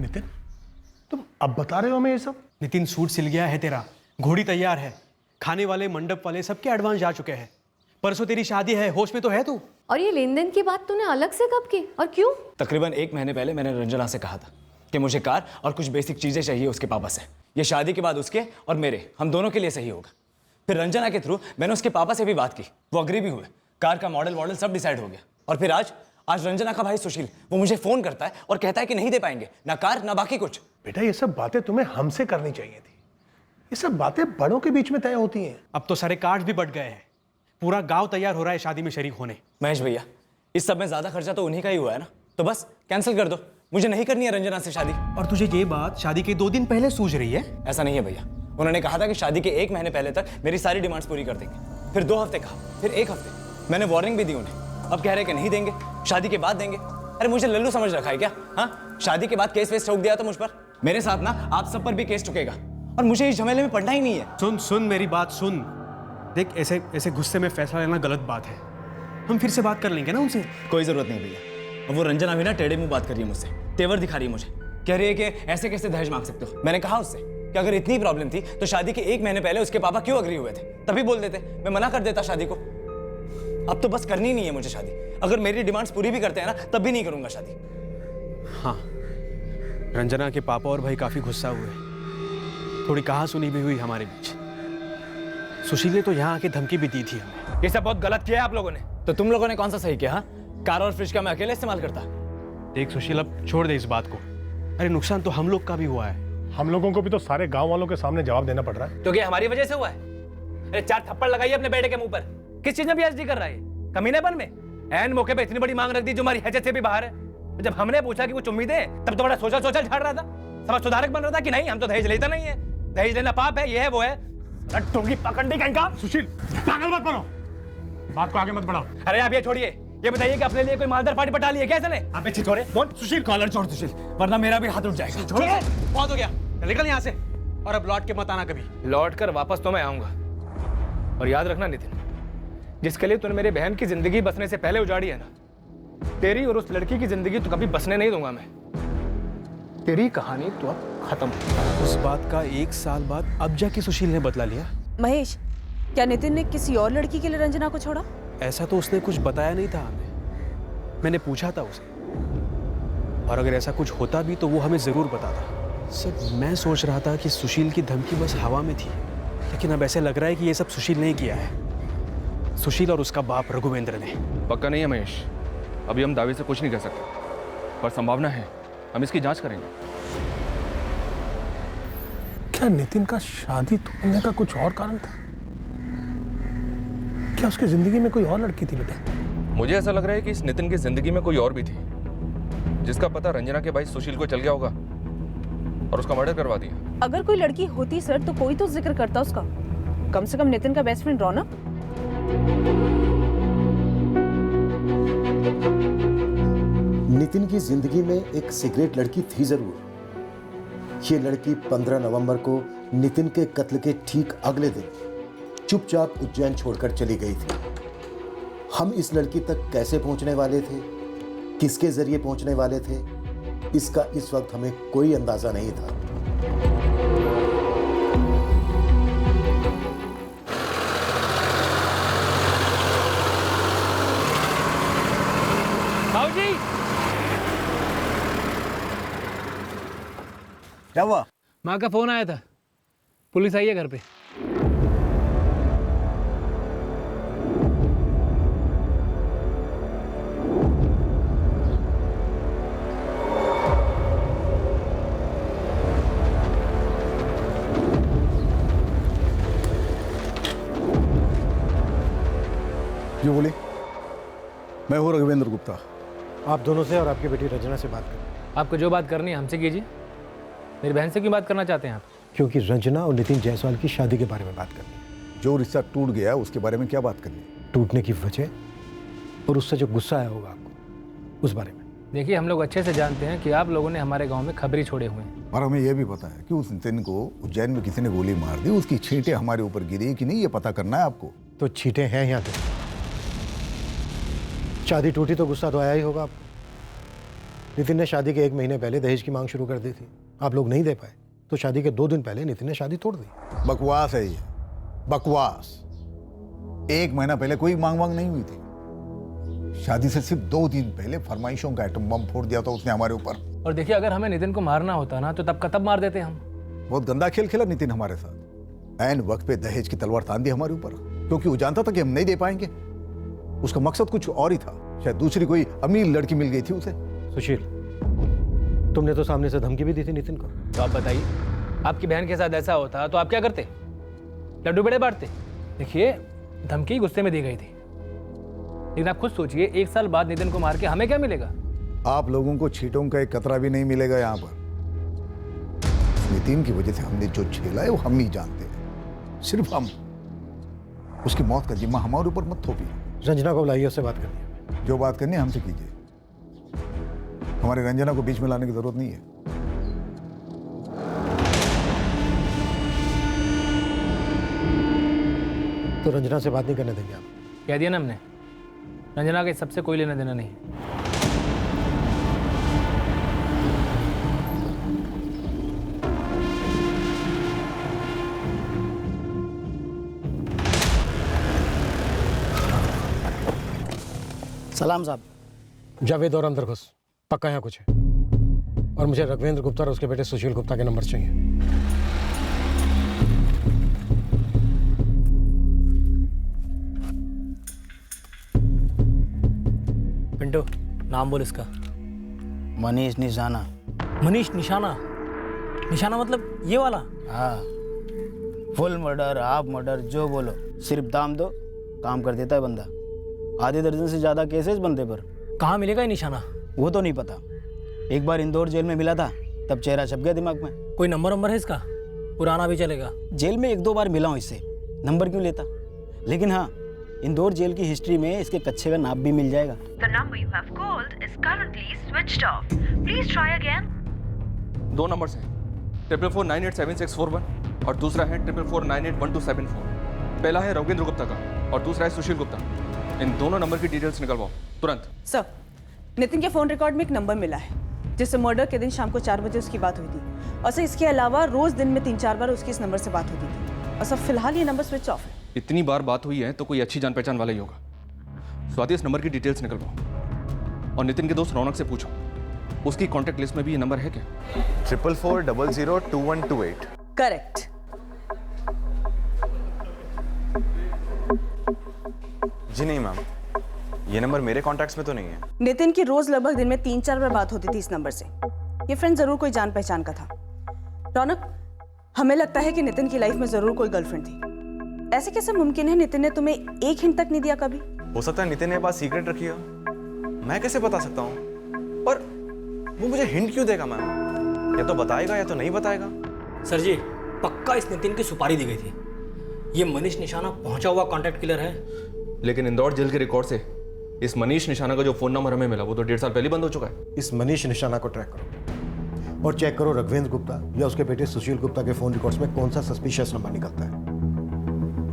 नितिन, तुम अब बता रहे हो हमें ये सब? नितिन, सूट सिल गया है तेरा, घोड़ी तैयार है, खाने वाले मंडप वाले सबके एडवांस जा चुके हैं। परसों तेरी शादी है, होश में तो है तू? और ये लेन देन की बात तूने अलग से कब की और क्यों? तकरीबन 1 महीने पहले मैंने रंजना से कहा था कि मुझे कार और कुछ बेसिक चीजें चाहिए उसके पापा से। ये शादी के बाद उसके और मेरे, हम दोनों के लिए सही होगा। फिर रंजना के थ्रू मैंने उसके पापा से भी बात की, वो अग्री भी हुए। कार का मॉडल सब डिसाइड हो गया। और फिर आज रंजना का भाई सुशील वो मुझे फोन करता है और कहता है कि नहीं दे पाएंगे, ना कार ना बाकी कुछ। बेटा, ये सब बातें तुम्हें हमसे करनी चाहिए थी। ये सब बातें बड़ों के बीच में तय होती हैं। अब तो सारे कार्ड भी बट गए हैं, पूरा गांव तैयार हो रहा है शादी में शरीक होने। महेश भैया, इस सब में ज्यादा खर्चा तो उन्हीं का ही हुआ है ना, तो बस कैंसिल कर दो। मुझे नहीं करनी है रंजना से शादी। और तुझे ये बात शादी के 2 दिन पहले सूझ रही है? ऐसा नहीं है भैया, उन्होंने कहा था कि शादी के 1 महीने पहले तक मेरी सारी डिमांड्स पूरी कर देंगे। फिर 2 हफ्ते कहा, फिर 1 हफ्ते। मैंने वार्निंग भी दी उन्हें, अब कह रहे कि नहीं देंगे, शादी के बाद देंगे। अरे मुझे लल्लू समझ रखा है क्या? हाँ, शादी के बाद केस वेस ठोक दिया तो मुझ पर, मेरे साथ ना आप सब पर भी केस ठुकेगा और मुझे इस झमेले में पड़ना ही नहीं है। सुन मेरी बात सुन। देख, ऐसे गुस्से में फैसला लेना गलत बात है। हम फिर से बात कर लेंगे ना उनसे। कोई जरूरत नहीं भैया। और वो रंजना भी ना टेढ़े मुंह बात कर रही है मुझसे, तेवर दिखा रही है मुझे, कह रही है कि ऐसे कैसे दहेज मांग सकते हो। मैंने कहा उससे कि अगर इतनी प्रॉब्लम थी तो शादी के 1 महीने पहले उसके पापा क्यों अग्री हुए थे, तभी बोल देते, मैं मना कर देता शादी को। अब तो बस करनी नहीं है मुझे शादी। अगर मेरी डिमांड्स पूरी भी करते हैं ना, तब भी नहीं करूंगा शादी। हाँ, रंजना के पापा और भाई काफी गुस्सा हुए, थोड़ी कहा सुनी भी हुई हमारे बीच। सुशील ने तो यहाँ आके धमकी भी दी थी हमें। ये सब बहुत गलत किया है आप लोगों ने। तो तुम लोगों ने कौन सा सही किया? हाँ, कार और फ्रिज का मैं अकेले इस्तेमाल करता। देख सुशील, अब छोड़ दे इस बात को। अरे नुकसान तो हम लोग का भी हुआ है। हम लोगों को भी तो सारे गांव वालों के सामने जवाब देना पड़ रहा है। तो क्या हमारी वजह से हुआ है? अरे 4 थप्पड़ लगाइए अपने बेटे के मुंह पर। किस चीज में पीएचडी कर रहा है? कमीनेपन में? ऐन मौके पे इतनी बड़ी मांग रख दी जो हमारी हैसियत से भी बाहर है। जब हमने पूछा कि कुछ उम्मीद है, तब तो बड़ा सोचा झाड़ रहा था, समाज सुधारक बन रहा था कि नहीं हम तो दहेज लेता नहीं है, दहेज लेना पाप है, ये है वो है। टोंगी पकड़ने का। सुशील, पागल मत बनो, बात को आगे मत बढ़ाओ। अरे आप ये छोड़िए, ये बताइए कि अपने लिए कोई मालदार पार्टी पटा ली है क्या इसने? आप पीछे छोड़े। कौन? सुशील, कॉलर छोड़ सुशील, वरना मेरा भी हाथ उठ जाएगा। छोड़िए। बहुत हो गया, निकल यहाँ से। और अब लौट के मत आना कभी। लौट कर वापस तो मैं आऊंगा। और याद रखना नितिन, जिसके लिए तूने मेरी बहन की जिंदगी बसने से पहले उजाड़ी है ना, तेरी और उस लड़की की जिंदगी तो कभी बसने नहीं दूंगा मैं। तेरी कहानी तो अब खत्म। उस बात का 1 साल बाद अब जाके सुशील ने बदला लिया। महेश, क्या नितिन ने किसी और लड़की के लिए रंजना को छोड़ा? ऐसा तो उसने कुछ बताया नहीं था हमें। मैंने पूछा था उसे, और अगर ऐसा कुछ होता भी तो वो हमें जरूर बताता। सब मैं सोच रहा था कि सुशील की धमकी बस हवा में थी, लेकिन अब ऐसे लग रहा है कि ये सब सुशील ने ही किया है। सुशील और उसका बाप रघुवेंद्र ने। पक्का नहीं है महेश, अभी हम दावे से कुछ नहीं कर सकते, पर संभावना है, हम इसकी जांच करेंगे। क्या नितिन का शादी तोड़ने का कुछ और कारण था? क्या उसकी जिंदगी में कोई और लड़की थी बेटा? मुझे ऐसा लग रहा है कि इस नितिन की जिंदगी में कोई और भी थी, जिसका पता रंजना के भाई सुशील को चल गया होगा और उसका मर्डर करवा दिया। अगर कोई लड़की होती सर तो कोई तो जिक्र करता उसका, कम से कम नितिन का बेस्ट फ्रेंड रौनक। नितिन की जिंदगी में एक सिगरेट लड़की थी जरूर। ये लड़की 15 नवंबर को नितिन के कत्ल के ठीक अगले दिन चुपचाप उज्जैन छोड़कर चली गई थी। हम इस लड़की तक कैसे पहुंचने वाले थे, किसके जरिए पहुंचने वाले थे, इसका इस वक्त हमें कोई अंदाजा नहीं था। बाबूजी, क्या हुआ? माँ का फोन आया था, पुलिस आई है घर पे। जो बोली? मैं हूँ रघुवेंद्र गुप्ता। आप दोनों से और आपकी बेटी रंजना से बात करें। आपको जो बात करनी है हमसे कीजिए। मेरी बहन से क्यों बात करना चाहते हैं आप? क्योंकि रंजना और नितिन जायसवाल की शादी के बारे में बात करनी है। जो रिश्ता टूट गया उसके बारे में क्या बात करनी? टूटने की वजह और उससे जो गुस्सा आया होगा आपको, उस बारे में। देखिए, हम लोग अच्छे से जानते हैं कि आप लोगों ने हमारे गांव में खबरी छोड़े हुए हैं, और हमें यह भी पता है कि उस नितिन को उज्जैन में किसी ने गोली मार दी, उसकी छींटें हमारे ऊपर गिरी कि नहीं, ये पता करना है आपको। तो छींटें हैं यहाँ पे। शादी टूटी तो गुस्सा तो आया ही होगा आपको। नितिन ने शादी के 1 महीने पहले दहेज की मांग शुरू कर दी थी, आप लोग नहीं दे पाए, तो शादी के 2 दिन पहले नितिन ने शादी तोड़ दी। बकवास है ये, बकवास। 1 महीना पहले कोई मांग वांग नहीं हुई थी। शादी से सिर्फ 2 दिन पहले फरमाइशों का एटम बम फोड़ दिया था उसने हमारे ऊपर। और देखिए, अगर हमें नितिन को मारना होता ना तो तब का तब मार देते हम। बहुत गंदा खेल खेला नितिन हमारे साथ। ऐन वक्त पे दहेज की तलवार तान दी हमारे ऊपर, क्योंकि वो जानता था कि हम नहीं दे पाएंगे। उसका मकसद कुछ और ही था, शायद दूसरी कोई अमीर लड़की मिल गई थी उसे। सुशील, तुमने तो सामने से धमकी भी दी थी नितिन को। तो आप बताइए, आपकी बहन के साथ ऐसा होता तो आप क्या करते? लड्डू बड़े बांटते? देखिए, धमकी गुस्से में दी गई थी, लेकिन आप खुद सोचिए, 1 साल बाद नितिन को मार के हमें क्या मिलेगा? आप लोगों को छींटों का एक कतरा भी नहीं मिलेगा यहाँ पर। नितिन की वजह से हमने जो झेला है वो हम ही जानते हैं, सिर्फ हम। उसकी मौत का जिम्मा हमारे ऊपर मत थोपिए। रंजना को बुलाइए, उससे बात करनी है। जो बात करनी है हमसे कीजिए, हमारे रंजना को बीच में लाने की जरूरत नहीं है। तो रंजना से बात नहीं करने देंगे आप? कह दिया ना हमने, रंजना के सबसे कोई लेना देना नहीं। सलाम साहब। जावेद और अंदर घुस, पक्का यहाँ कुछ है। और मुझे रघवेंद्र गुप्ता और उसके बेटे सुशील गुप्ता के नंबर चाहिए। पिंटू, नाम बोल इसका। मनीष निशाना। मनीष निशाना? निशाना मतलब ये वाला? हाँ, फुल मर्डर, हाफ मर्डर, जो बोलो, सिर्फ दाम दो, काम कर देता है बंदा। आधे दर्जन से ज़्यादा केसेस बंदे पर। कहाँ मिलेगा ये निशाना? वो तो नहीं पता। एक बार इंदौर जेल में मिला था, तब चेहरा छप गया दिमाग में। कोई नंबर है इसका? पुराना भी चलेगा? जेल में 1-2 बार मिला हूँ इससे, नंबर क्यों लेता। लेकिन हाँ, इंदौर जेल की हिस्ट्री में इसके कच्चे का नाप भी मिल जाएगा। The number you have called is currently switched off. Please try again. 2 numbers हैं, 44498761 और दूसरा है 4449812774। पहला है रघुवेंद्र गुप्ता का और दूसरा है सुशील गुप्ता। इन दोनों नंबर की डिटेल्स निकलवाओ तुरंत। सर, नितिन के फोन रिकॉर्ड में एक नंबर मिला है जिससे मर्डर के दिन शाम को 4 बजे उसकी बात हुई थी। और सर, इसके अलावा रोज दिन में 3-4 बार उसकी इस नंबर से बात होती थी। और सर, फिलहाल ये नंबर स्विच ऑफ है। इतनी बार बात हुई है तो कोई अच्छी जान पहचान वाला ही होगा। स्वाति, इस नंबर की डिटेल्स निकलवाओ और नितिन के दोस्त रौनक से पूछो, उसकी कॉन्टैक्ट लिस्ट में भी ये नंबर है क्या? 44402128। करेक्ट। जी नहीं मैम, ये नंबर मेरे कॉन्टैक्ट्स में तो नहीं है। नितिन की रोज लगभग दिन में 3-4 बार बात होती थी इस नंबर से। ये फ्रेंड जरूर कोई जान पहचान का था। रौनक, हमें लगता है कि नितिन की लाइफ में जरूर कोई गर्लफ्रेंड थी। ऐसे कैसे मुमकिन है नितिन ने तुम्हें एक हिंट तक नहीं दिया कभी? हो सकता है नितिन ने बात सीक्रेट रखी हो, मैं कैसे बता सकता हूँ? और वो मुझे हिंट क्यों देगा मैम? या तो बताएगा या तो नहीं बताएगा। सर जी, पक्का इस नितिन की सुपारी दी गई थी। ये मनीष निशाना पहुंचा हुआ कॉन्टैक्ट किलर है। लेकिन इंदौर जेल के रिकॉर्ड से इस मनीष निशाना का जो फोन नंबर हमें मिला वो तो 1.5 साल पहले बंद हो चुका है। इस मनीष निशाना को ट्रैक करो और चेक करो रघवेंद्र गुप्ता या उसके बेटे सुशील गुप्ता के फोन रिकॉर्ड्स में कौन सा सस्पिशियस नंबर निकलता है।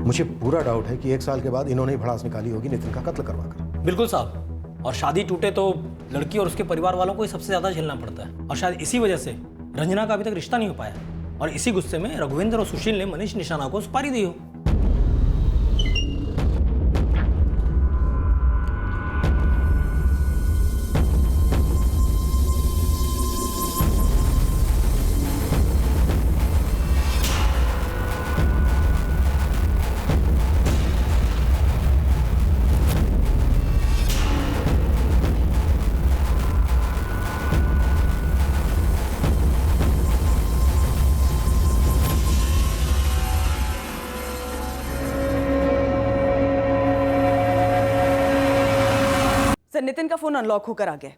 मुझे पूरा डाउट है कि 1 साल के बाद इन्होंने ही भड़ास निकाली होगी नितिन का कत्ल करवाकर। बिल्कुल साहब, और शादी टूटे तो लड़की और उसके परिवार वालों को ही सबसे ज्यादा झेलना पड़ता है। और शायद इसी वजह से रंजना का अभी तक रिश्ता नहीं हो पाया, और इसी गुस्से में रघुवेंद्र और सुशील ने मनीष निशाना को सुपारी दी हो। नितिन का फोन अनलॉक होकर आ गया।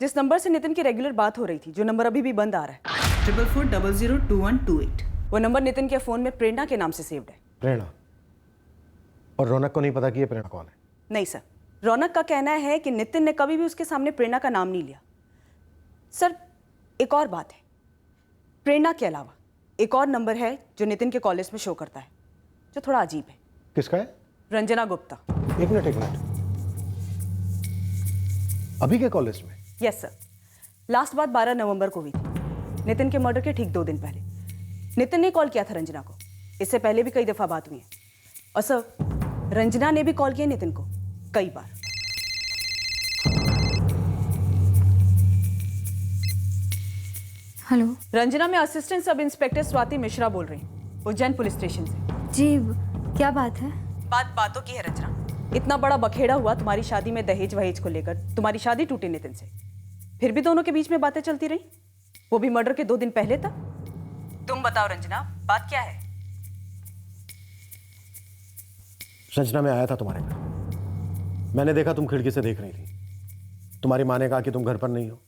जिस नंबर से नितिन की रेगुलर बात हो रही थी, जो नंबर अभी भी बंद आ रहा है, 44002128, वो नंबर नितिन के फोन में प्रेरणा के नाम से सेव्ड है। प्रेरणा? और रौनक को नहीं पता कि ये प्रेरणा कौन है? नहीं सर, रौनक का कहना है कि नितिन ने कभी भी उसके सामने प्रेरणा का नाम नहीं लिया। सर, एक और बात है, प्रेरणा के अलावा एक और नंबर है जो नितिन के कॉलेज में शो करता है, जो थोड़ा अजीब है। किसका है? रंजना गुप्ता। एक मिनट। अभी के कॉलेज में? यस सर, लास्ट बात 12 नवंबर को हुई थी, नितिन के मर्डर के ठीक 2 दिन पहले। नितिन ने कॉल किया था रंजना को। इससे पहले भी कई दफा बात हुई है। और सर, रंजना ने भी कॉल किया नितिन को कई बार। हेलो रंजना, मैं assistant sub inspector Swati Mishra बोल रही हूँ, उज्जैन पुलिस स्टेशन से। जी, क्या बात है? बातों की है रंजना। इतना बड़ा बखेड़ा हुआ तुम्हारी शादी में दहेज वहेज को लेकर। तुम्हारी शादी टूटी नितिन से, फिर भी दोनों के बीच में बातें चलती रही, वो भी मर्डर के 2 दिन पहले तक। तुम बताओ रंजना, बात क्या है? रंजना, मैं आया था तुम्हारे घर। मैंने देखा तुम खिड़की से देख रही थी। तुम्हारी माँ ने कहा कि तुम घर पर नहीं हो।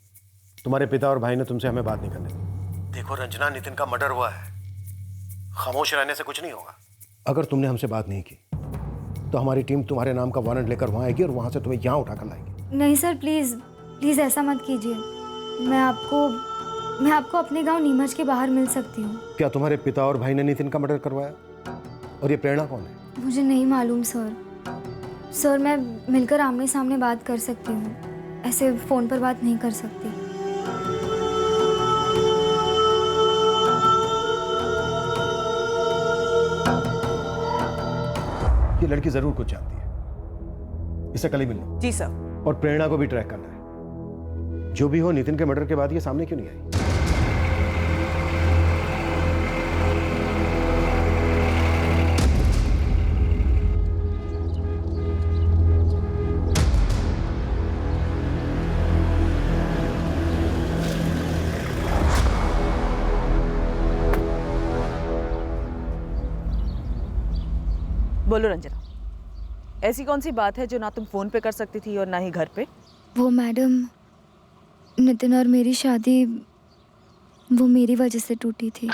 तुम्हारे पिता और भाई ने तुमसे हमें बात नहीं करने दी। देखो रंजना, नितिन का मर्डर हुआ है, खामोश रहने से कुछ नहीं होगा। अगर तुमने हमसे बात नहीं की तो हमारी टीम तुम्हारे नाम का वारंट लेकर वहां आएगी और वहां से तुम्हें यहाँ उठाकर लाएगी। नहीं सर, प्लीज़ प्लीज़ ऐसा मत कीजिए। मैं आपको अपने गांव नीमच के बाहर मिल सकती हूँ। क्या तुम्हारे पिता और भाई ने नितिन का मर्डर करवाया? और ये प्रेरणा कौन है? मुझे नहीं मालूम सर, मैं मिलकर आमने सामने बात कर सकती हूँ, ऐसे फ़ोन पर बात नहीं कर सकती। ये लड़की जरूर कुछ जानती है। इसे कल ही मिलना। जी सर। और प्रेरणा को भी ट्रैक करना है। जो भी हो, नितिन के मर्डर के बाद ये सामने क्यों नहीं आई? बोलो रंजना, ऐसी कौन सी बात है जो ना तुम फोन पे कर सकती थी और ना ही घर पे? वो मैडम, नितिन और मेरी शादी वो मेरी वजह से टूटी थी।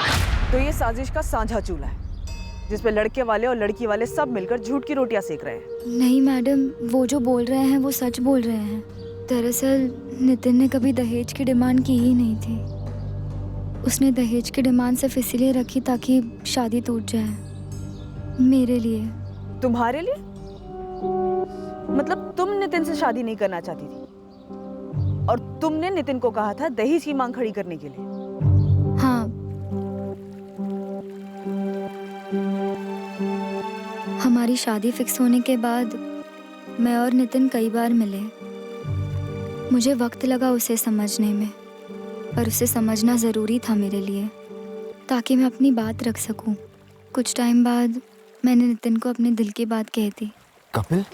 तो ये साजिश का साझा चूल्हा है जिसपे लड़के वाले और लड़की वाले सब मिलकर झूठ की रोटियां सेक रहे हैं। नहीं मैडम, वो जो बोल रहे हैं वो सच बोल रहे हैं। दरअसल नितिन ने कभी दहेज की डिमांड की ही नहीं थी। उसने दहेज की डिमांड सिर्फ इसीलिए रखी ताकि शादी टूट जाए, मेरे लिए। तुम्हारे लिए? मतलब तुम नितिन से शादी नहीं करना चाहती थी और तुमने नितिन को कहा था दहेज की मांग खड़ी करने के लिए? हाँ, हमारी शादी फिक्स होने के बाद मैं और नितिन कई बार मिले। मुझे वक्त लगा उसे समझने में, पर उसे समझना ज़रूरी था मेरे लिए, ताकि मैं अपनी बात रख सकूं। कुछ टाइम बाद मैंने नितिन को अपने दिल की बात कह दी। कपिल?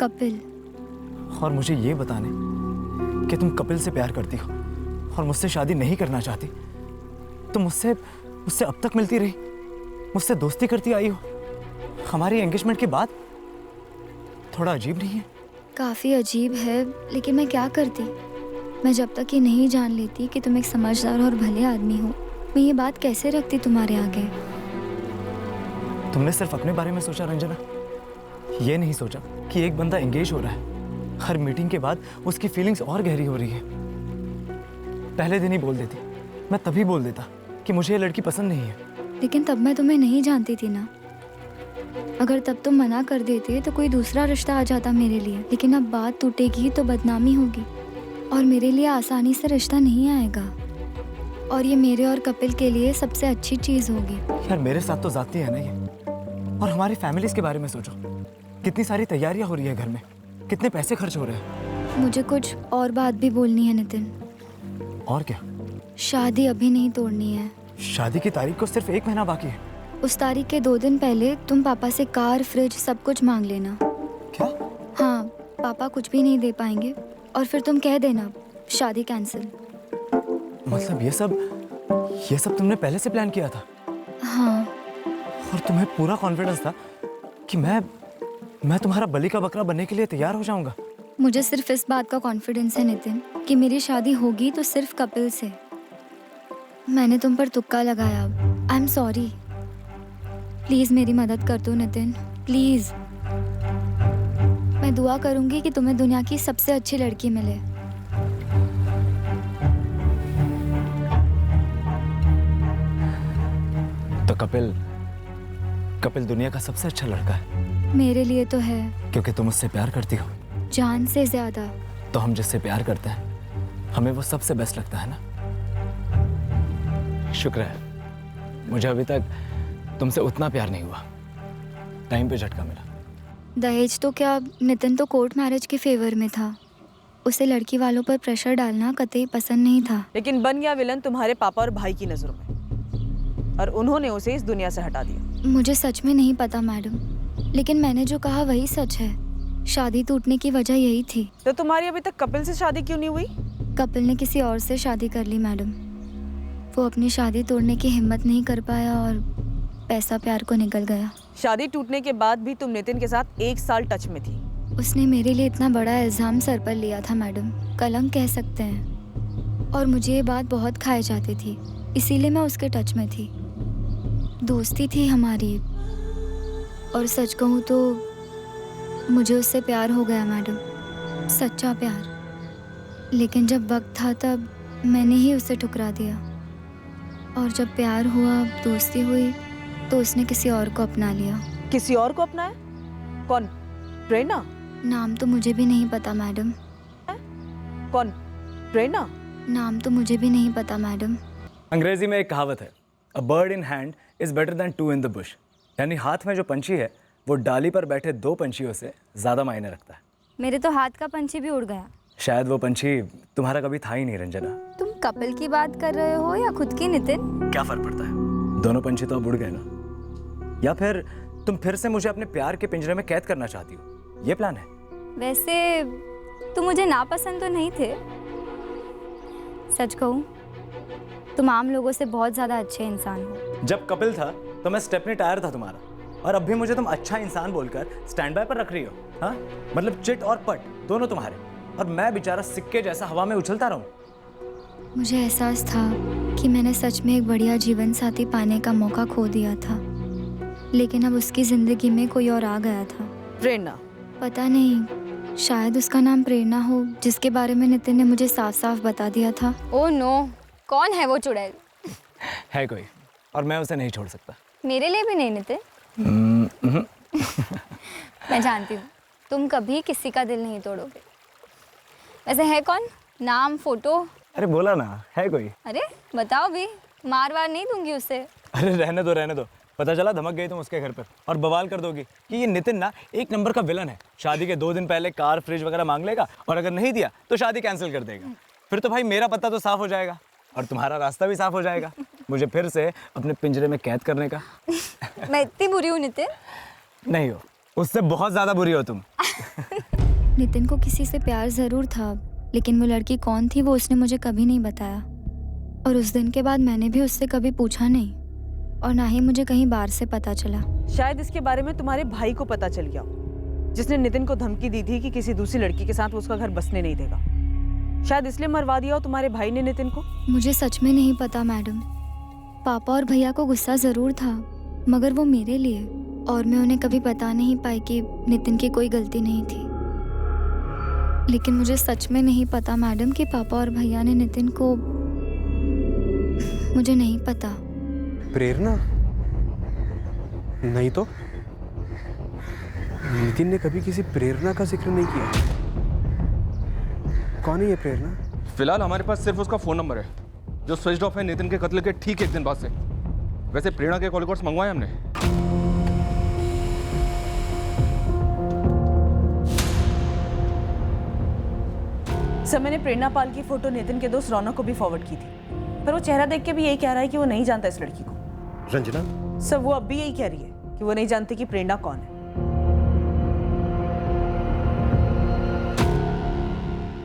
कपिल। और मुझे ये बताने कि तुम कपिल से प्यार करती हो और मुझसे शादी नहीं करना चाहती। तुम मुझसे अब तक मिलती रही, मुझसे दोस्ती करती आई हो। हमारी एंगेजमेंट के बाद थोड़ा अजीब नहीं है? काफ़ी अजीब है, लेकिन मैं क्या करती। मैं जब तक ये नहीं जान लेती कि तुम एक समझदार और भले आदमी हो, मैं ये बात कैसे रखती तुम्हारे आगे। तुमने सिर्फ अपने बारे में सोचा रंजना, ये नहीं सोचा कि एक बंदा एंगेज हो रहा है। हर मीटिंग के बाद उसकी फीलिंग्स और गहरी हो रही है। पहले दिन ही बोल देती, मैं तभी बोल देता कि मुझे ये लड़की पसंद नहीं है। लेकिन तब मैं तुम्हें नहीं जानती थी ना। अगर तब तुम मना कर देते तो कोई दूसरा रिश्ता आ जाता मेरे लिए। लेकिन अब बात टूटेगी तो बदनामी होगी और मेरे लिए आसानी से रिश्ता नहीं आएगा। और ये मेरे और कपिल के लिए सबसे अच्छी चीज़ होगी। यार मेरे साथ तो जाती है ना ये। और हमारी फैमिलीज के बारे में सोचो, कितनी सारी तैयारियां हो रही है घर में, कितने पैसे खर्च हो रहे हैं। मुझे कुछ और बात भी बोलनी है नितिन। और क्या? शादी अभी नहीं तोड़नी है। शादी की तारीख को सिर्फ 1 महीना बाकी है। उस तारीख के 2 दिन पहले तुम पापा से कार, फ्रिज सब कुछ मांग लेना। क्या? हाँ, पापा कुछ भी नहीं दे पाएंगे और फिर तुम कह देना शादी कैंसिल। मतलब ये सब तुमने पहले से प्लान किया था? हाँ। और तुम्हें पूरा कॉन्फिडेंस था कि मैं तुम्हारा बलि का बकरा बनने के लिए तैयार हो जाऊंगा? मुझे सिर्फ इस बात का कॉन्फिडेंस है नितिन कि मेरी शादी होगी तो सिर्फ कपिल से। मैंने तुम पर तुक्का लगाया। I am sorry. प्लीज मेरी मदद कर दो नितिन, प्लीज। मैं दुआ करूंगी कि तुम्हें दुनिया की सबसे अच्छी लड़की मिले। तो कपिल दुनिया का सबसे अच्छा लड़का है? मेरे लिए तो है। क्योंकि तुम उससे प्यार करती हो? जान से ज्यादा। तो हम जिससे प्यार करते हैं हमें वो सबसे बेस्ट लगता है ना। शुक्र है मुझे अभी तक तुमसे उतना प्यार नहीं हुआ, टाइम पे झटका मिला। दहेज तो क्या, नितिन तो कोर्ट मैरिज के फेवर में था। उसे लड़की वालों पर प्रेशर डालना कतई पसंद नहीं था। लेकिन बन गया विलन तुम्हारे पापा और भाई की नज़रों में, और उन्होंने उसे इस दुनिया से हटा दिया। मुझे सच में नहीं पता मैडम, लेकिन मैंने जो कहा वही सच है। शादी टूटने की वजह यही थी। तो तुम्हारी अभी तक कपिल से शादी क्यों नहीं हुई? कपिल ने किसी और से शादी कर ली मैडम। वो अपनी शादी तोड़ने की हिम्मत नहीं कर पाया और पैसा प्यार को निकल गया। शादी टूटने के बाद भी तुम नितिन के साथ 1 साल टच में थी। उसने मेरे लिए इतना बड़ा इल्ज़ाम सर पर लिया था मैडम, कलंक कह सकते हैं। और मुझे ये बात बहुत खाई जाती थी, इसीलिए मैं उसके टच में थी। दोस्ती थी हमारी, और सच कहूँ तो मुझे उससे प्यार हो गया मैडम, सच्चा प्यार। लेकिन जब वक्त था तब मैंने ही उसे ठुकरा दिया, और जब प्यार हुआ, दोस्ती हुई, तो उसने किसी और को अपना लिया। किसी और को अपनाया? कौन? प्रेरणा? नाम तो मुझे भी नहीं पता मैडम। कौन? प्रेरणा? नाम तो मुझे भी नहीं पता मैडम। अंग्रेजी में एक कहावत है, a bird in hand is better than 2 in the Bush, यानी हाथ में जो पंछी है वो डाली पर बैठे 2 पंछियों से ज़्यादा मायने रखता है। मेरे तो हाथ का पंछी भी उड़ गया। शायद वो पंछी तुम्हारा कभी था ही नहीं रंजना। तुम कपिल की बात कर रहे हो या खुद की नितिन? क्या फर्क पड़ता है, दोनों पंछी तो अब उड़ गए ना। या फिर तुम फिर से मुझे अपने प्यार के पिंजरे में कैद करना चाहती हो, ये प्लान है? वैसे तुम मुझे नापसंद तो नहीं थे। सच कहूँ तुम आम लोगों से बहुत ज़्यादा अच्छे इंसान हो। जब कपिल था तो मैं स्टेपनी टायर था तुम्हारा, और अब भी मुझे तुम अच्छा इंसान बोलकर स्टैंड बाय पर रख रही हो। हाँ, मतलब चिट और पट दोनों तुम्हारे, और मैं बेचारा सिक्के जैसा हवा में उछलता रहूं। मुझे एहसास था कि मैंने सच में एक बढ़िया जीवन साथी पाने का मौका खो दिया था, लेकिन अब उसकी ज़िंदगी में कोई और आ गया था। प्रेरणा? पता नहीं, शायद उसका नाम प्रेरणा हो, जिसके बारे में नितिन ने मुझे साफ साफ बता दिया था। ओह नो, कौन है वो चुड़ैल? है कोई, और मैं उसे नहीं छोड़ सकता। मेरे लिए भी नहीं नितिन। मैं जानती हूँ तुम कभी किसी का दिल नहीं तोड़ोगे। वैसे है कौन? नाम, फोटो? अरे बोला ना, है कोई। अरे बताओ भी, मार वार नहीं दूंगी उससे। अरे रहने दो रहने दो, पता चला धमक गई तुम उसके घर पर और बवाल कर दोगी कि ये नितिन ना 1 नंबर का विलन है। शादी के 2 दिन पहले कार, फ्रिज वगैरह मांग लेगा, और अगर नहीं दिया तो शादी कैंसिल कर देगा। फिर तो भाई मेरा पत्ता तो साफ हो जाएगा और तुम्हारा रास्ता भी साफ हो जाएगा मुझे फिर से अपने पिंजरे में कैद करने का। मैं इतनी बुरी हूँ नितिन? नहीं हो, उससे बहुत ज्यादा बुरी हो तुम। नितिन को किसी से प्यार जरूर था, लेकिन वो लड़की कौन थी वो उसने मुझे कभी नहीं बताया, और उस दिन के बाद मैंने भी उससे कभी पूछा नहीं, और ना ही मुझे कहीं बाहर से पता चला। शायद इसके बारे में तुम्हारे भाई को पता चल गया, जिसने नितिन को धमकी दी थी कि किसी दूसरी लड़की के साथ वो उसका घर बसने नहीं देगा। शायद इसलिए मरवा दिया हो तुम्हारे भाई ने नितिन को। मुझे सच में नहीं पता मैडम। पापा और भैया को गुस्सा जरूर था, मगर वो मेरे लिए, और मैं उन्हें कभी बता नहीं पाई कि नितिन की कोई गलती नहीं थी। लेकिन मुझे सच में नहीं पता मैडम कि पापा और भैया ने नितिन को, मुझे नहीं पता। प्रेरणा? नहीं तो नितिन ने कभी किसी प्रेरणा का जिक्र नहीं किया। कौन है ये प्रेरणा? फिलहाल हमारे पास सिर्फ उसका फोन नंबर है, जो स्विच ऑफ है नितिन के कत्ल के ठीक 1 दिन बाद से। वैसे प्रेरणा के कॉल रिकॉर्ड्स मंगवाए हमने। सर, मैंने प्रेरणा पाल की फोटो नितिन के दोस्त रौनक को भी फॉरवर्ड की थी, पर वो चेहरा देख के भी यही कह रहा है कि वो नहीं जानता इस लड़की को। रंजना? सर, वो अब भी यही कह रही है कि वो नहीं जानती कि प्रेरणा कौन है।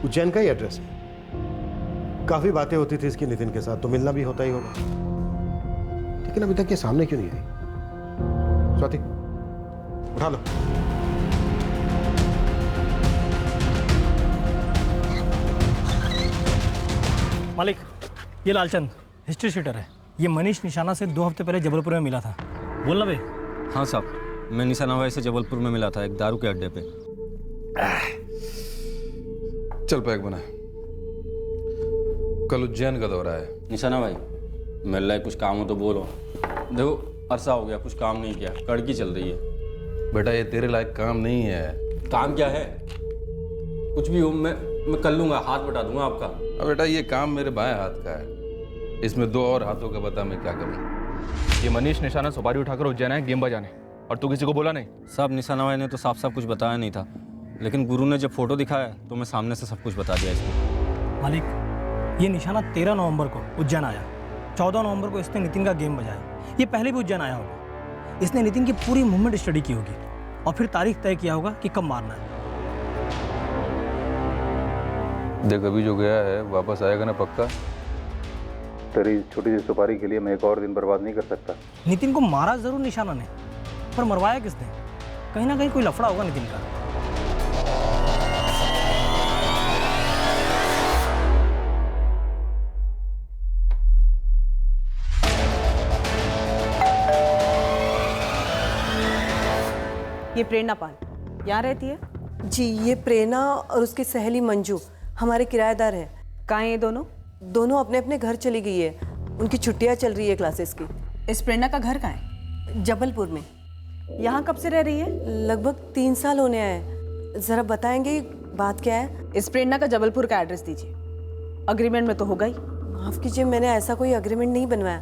उज्जैन का ही एड्रेस है। काफी बातें होती थी इसकी नितिन के साथ, तो मिलना भी होता ही होगा। लेकिन अभी तक ये सामने क्यों नहीं आई? स्वाति, उठा लो। मालिक, ये लालचंद हिस्ट्री शीटर है। ये मनीष निशाना से 2 हफ्ते पहले जबलपुर में मिला था। बोल बे। हाँ साहब, मैं निशाना भाई से जबलपुर में मिला था, एक दारू के अड्डे पे। चल पैक बना, कल उज्जैन का दौरा है। निशाना भाई मिल रहा है, कुछ काम हो तो बोलो। देखो अरसा हो गया, कुछ काम नहीं किया, कड़की चल रही है। बेटा ये तेरे लायक काम नहीं है। काम क्या है? कुछ भी हो, मैं मैं कर लूंगा, हाथ बटा दूंगा आपका। अब बेटा ये काम मेरे बाएं हाथ का है, इसमें दो और हाथों का बता मैं क्या करूँ। ये मनीष निशाना सुपारी उठाकर उज्जैन आए गेम बजाने, और तू किसी को बोला नहीं? साहब निशाना वाले ने तो साफ साफ कुछ बताया नहीं था, लेकिन गुरु ने जब फोटो दिखाया तो मैं सामने से सब कुछ बता दिया इसको। मालिक, ये निशाना 13 नवंबर को उज्जैन आया, 14 नवंबर को इसने नितिन का गेम बजाया। ये पहले भी उज्जैन आया होगा, इसने नितिन की पूरी मूवमेंट स्टडी की होगी और फिर तारीख तय किया होगा कि कब मारना है। देख अभी जो गया है वापस आएगा ना पक्का। तेरी छोटी सी सुपारी के लिए मैं एक और दिन बर्बाद नहीं कर सकता। नितिन को मारा जरूर निशाना ने, पर मरवाया किसने? कहीं ना कहीं कोई लफड़ा होगा नितिन का। ये प्रेरणा पाल यहाँ रहती है? जी, ये प्रेरणा और उसकी सहेली मंजू हमारे किराएदार हैं। कहाँ हैं ये दोनों? दोनों अपने अपने घर चली गई है, उनकी छुट्टियाँ चल रही है क्लासेस की। इस प्रेरणा का घर कहाँ है? जबलपुर में। यहाँ कब से रह रही है? लगभग 3 साल होने आए। ज़रा बताएंगे बात क्या है? इस प्रेरणा का जबलपुर का एड्रेस दीजिए। अग्रीमेंट में तो होगा ही। माफ़ कीजिए, मैंने ऐसा कोई अग्रीमेंट नहीं बनवाया।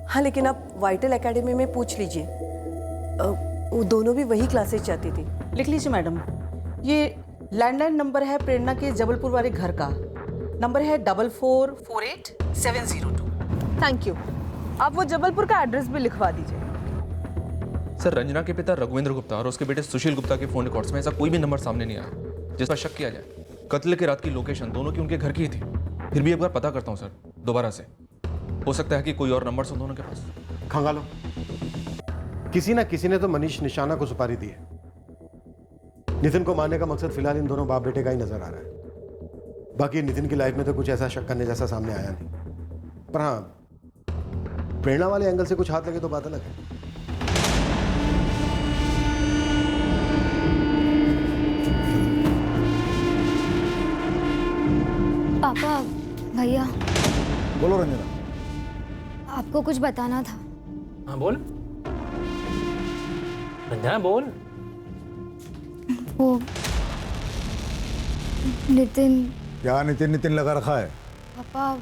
हाँ, लेकिन आप वाइटल एकेडमी में पूछ लीजिए, वो दोनों भी वही क्लासेस जाती थी। लिख लीजिए मैडम। ये लैंडलाइन नंबर है प्रेरणा के जबलपुर वाले घर का, नंबर है 4448-702। Thank you. आप वो जबलपुर का एड्रेस भी लिखवा दीजिए। सर, रंजना के पिता रघुवेंद्र गुप्ता और उसके बेटे सुशील गुप्ता के फोन रिकॉर्ड्स में ऐसा कोई भी नंबर सामने नहीं आया जिस पर शक किया जाए। कत्ल के रात की लोकेशन दोनों की उनके घर की ही थी। फिर भी एक बार पता करता हूँ सर, दोबारा से। हो सकता है कि कोई और नंबर दोनों के पास। खंगालो, किसी ना किसी ने तो मनीष निशाना को सुपारी दी है। नितिन को मारने का मकसद फिलहाल इन दोनों बाप बेटे का ही नजर आ रहा है। बाकी नितिन की लाइफ में तो कुछ ऐसा शक करने जैसा सामने आया नहीं, पर हाँ, प्रेरणा वाले एंगल से कुछ हाथ लगे तो बात अलग है। पापा, भैया, बोलो रंजना। आपको कुछ बताना था। हाँ बोल रंजना, बोल। वो नितिन। क्या नितिन नितिन लगा रखा है? पापा,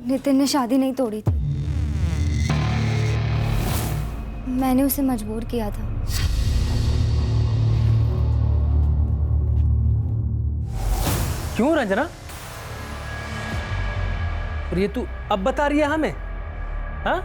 नितिन ने शादी नहीं तोड़ी थी, मैंने उसे मजबूर किया था। क्यों रंजना? और ये तू अब बता रही है हमें? हाँ?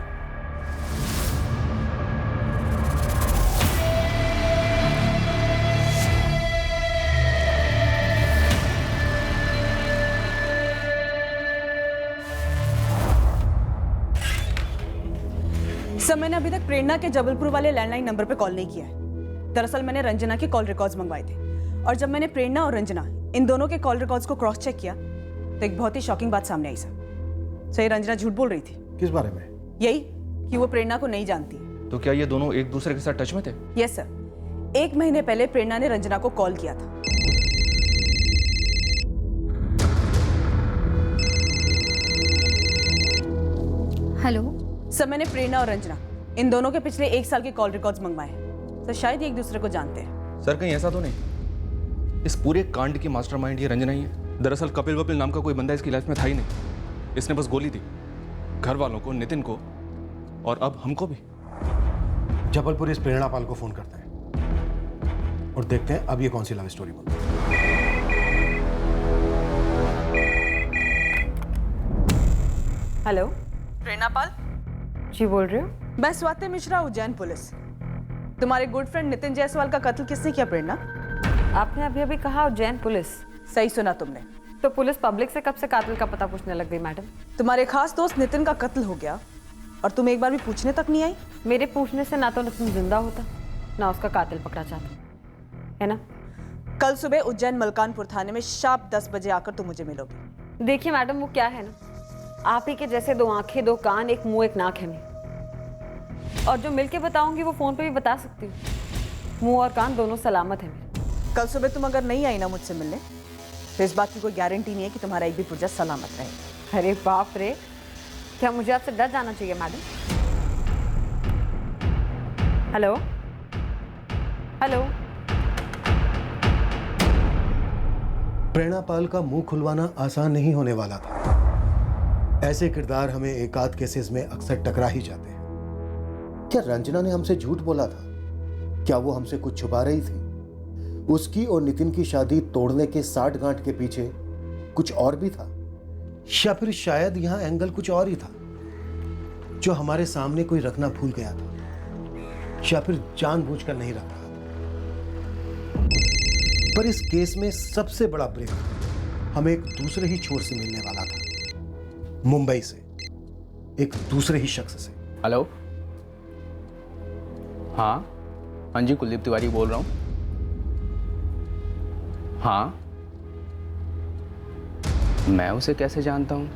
सर, मैंने अभी तक प्रेरणा के जबलपुर वाले लैंडलाइन नंबर पे कॉल नहीं किया है। दरअसल मैंने रंजना के कॉल रिकॉर्ड्स मंगवाए थे, और जब मैंने प्रेरणा और रंजना इन दोनों के कॉल रिकॉर्ड्स को क्रॉस चेक किया तो एक बहुत ही शॉकिंग बात सामने आई सर। ये रंजना झूठ बोल रही थी। किस बारे में? यही कि वो प्रेरणा को नहीं जानती। तो क्या ये दोनों एक दूसरे के साथ टच में थे? यस सर, 1 महीने पहले प्रेरणा ने रंजना को कॉल किया था। हेलो सर, मैंने प्रेरणा और रंजना इन दोनों के पिछले 1 साल के कॉल रिकॉर्ड्स मंगवाए हैं। सर, शायद ये एक दूसरे को जानते हैं। सर, कहीं ऐसा तो नहीं इस पूरे कांड की मास्टरमाइंड ये रंजना ही है? दरअसल कपिल वपिल नाम का कोई बंदा इसकी लाइफ में था ही नहीं। इसने बस गोली दी घर वालों को, नितिन को, और अब हमको भी। जबलपुर इस प्रेरणा पाल को फोन करते हैं और देखते हैं अब ये कौन सी लव स्टोरी बनती है। हेलो, प्रेरणा पाल जी बोल रहे हो? मैं स्वाति मिश्रा, उज्जैन पुलिस। तुम्हारे गुड फ्रेंड नितिन जायसवाल का कत्ल किसने किया प्रेरणा? आपने अभी अभी कहा उज्जैन पुलिस। सही सुना तुमने। तो पुलिस पब्लिक से कब से कातिल का पता पूछने लग गई मैडम? तुम्हारे खास दोस्त नितिन का कत्ल हो गया और तुम एक बार भी पूछने तक नहीं आई। मेरे पूछने से ना तो नितिन जिंदा होता ना उसका कातिल पकड़ा जाता, है ना? कल सुबह उज्जैन मलकानपुर थाने में शार्प 10 बजे आकर तुम मुझे मिलोगी। देखिए मैडम, वो क्या है ना, आप ही के जैसे 2 आंखें 2 कान 1 मुंह 1 नाक है मैं, और जो मिलके बताऊंगी वो फोन पे भी बता सकती हूँ। मुंह और कान दोनों सलामत है मेरे। कल सुबह तुम अगर नहीं आई ना मुझसे मिलने तो इस बात की कोई गारंटी नहीं है कि तुम्हारा एक भी पुर्जा सलामत रहे। अरे बाप रे, क्या मुझे आपसे डर जाना चाहिए मैडम? हेलो हेलो प्रेरणा पाल का मुंह खुलवाना आसान नहीं होने वाला था। ऐसे किरदार हमें एकाध केसेस में अक्सर टकरा ही जाते हैं। क्या रंजना ने हमसे झूठ बोला था? क्या वो हमसे कुछ छुपा रही थी? उसकी और नितिन की शादी तोड़ने के साठ गांठ के पीछे कुछ और भी था, या फिर शायद यहां एंगल कुछ और ही था जो हमारे सामने कोई रखना भूल गया था, या फिर जानबूझकर नहीं रख रहा था। पर इस केस में सबसे बड़ा ब्रेक हमें एक दूसरे ही छोर से मिलने वाला था, मुंबई से एक दूसरे ही शख्स से। हेलो, हाँ हाँ जी, कुलदीप तिवारी बोल रहा हूँ। हाँ, मैं उसे कैसे जानता हूँ?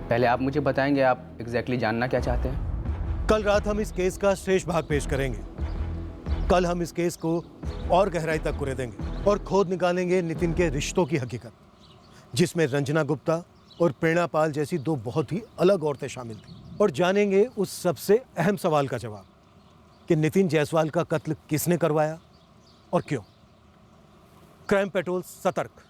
पहले आप मुझे बताएंगे आप एग्जैक्टली जानना क्या चाहते हैं? कल रात हम इस केस का शेष भाग पेश करेंगे। कल हम इस केस को और गहराई तक कुरेदेंगे और खोद निकालेंगे नितिन के रिश्तों की हकीकत, जिसमें रंजना गुप्ता और प्रेरणा पाल जैसी दो बहुत ही अलग औरतें शामिल थीं, और जानेंगे उस सबसे अहम सवाल का जवाब कि नितिन जायसवाल का कत्ल किसने करवाया और क्यों। क्राइम पेट्रोल सतर्क।